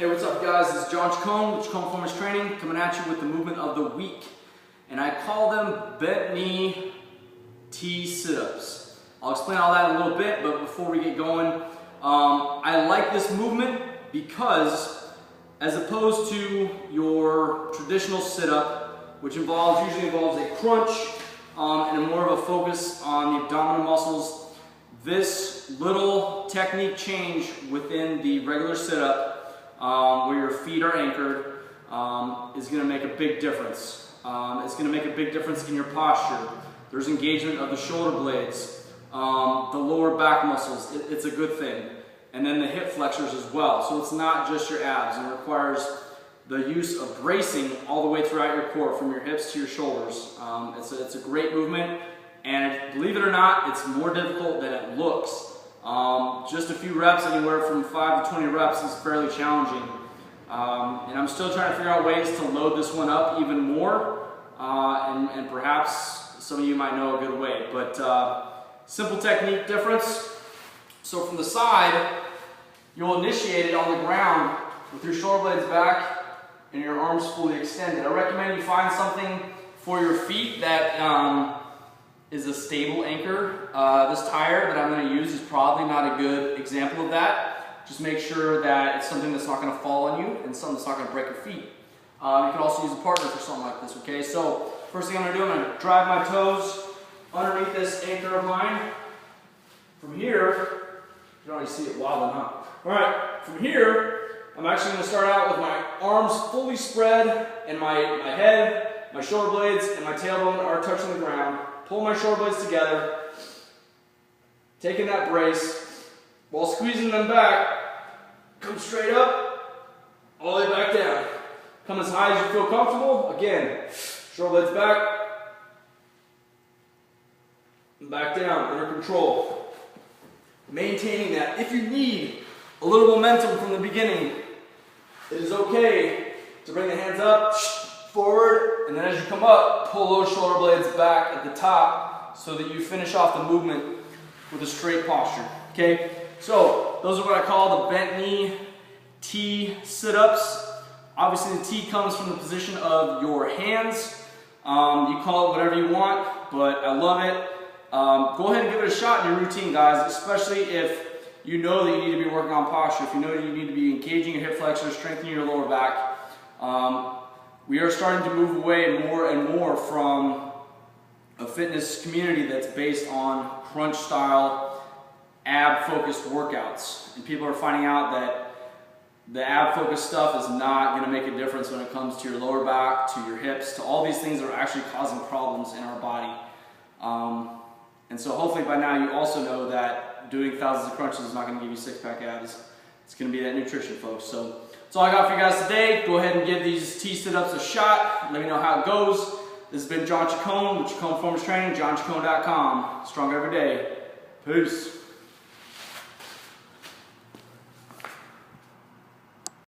Hey, what's up guys? This is John Chacon with Chacon Performance Training coming at you with the movement of the week. And I call them bent knee T sit-ups. I'll explain all that in a little bit, but before we get going, I like this movement because as opposed to your traditional sit-up, which usually involves a crunch and more of a focus on the abdominal muscles, this little technique change within the regular sit-up where your feet are anchored is going to make a big difference. It's going to make a big difference in your posture. There's engagement of the shoulder blades, the lower back muscles. It's a good thing. And then the hip flexors as well. So it's not just your abs. It requires the use of bracing all the way throughout your core, from your hips to your shoulders. It's a great movement, and believe it or not, it's more difficult than it looks. Just a few reps, anywhere from 5 to 20 reps, is fairly challenging. And I'm still trying to figure out ways to load this one up even more, and perhaps some of you might know a good way. But simple technique difference. So from the side, you'll initiate it on the ground with your shoulder blades back and your arms fully extended. I recommend you find something for your feet that is a stable anchor. This tire that I'm going to use is probably not a good example of that. Just make sure that it's something that's not going to fall on you and something that's not going to break your feet. You can also use a partner for something like this, okay? So first thing I'm going to do, I'm going to drive my toes underneath this anchor of mine. From here, you can already see it wobbling, huh? All right, from here, I'm actually going to start out with my arms fully spread and my head, my shoulder blades, and my tailbone are touching the ground. Pull my shoulder blades together, taking that brace, while squeezing them back, come straight up, all the way back down. Come as high as you feel comfortable. Again, shoulder blades back, and back down, under control. Maintaining that. If you need a little momentum from the beginning, it is okay to bring the hands up, forward, and then as you come up, pull those shoulder blades back at the top so that you finish off the movement with a straight posture. Okay? So, those are what I call the bent knee T sit-ups. Obviously the T comes from the position of your hands. You call it whatever you want, but I love it. Go ahead and give it a shot in your routine, guys, especially if you know that you need to be working on posture, if you know that you need to be engaging your hip flexors, strengthening your lower back. We are starting to move away more and more from a fitness community that's based on crunch style, ab focused workouts. And people are finding out that the ab focused stuff is not going to make a difference when it comes to your lower back, to your hips, to all these things that are actually causing problems in our body. And so hopefully by now you also know that doing thousands of crunches is not going to give you six-pack abs. It's going to be that nutrition, folks. So that's all I got for you guys today. Go ahead and give these T sit-ups a shot. Let me know how it goes. This has been John Chacon with Chacon Performance Training, johnchacon.com. Stronger every day. Peace.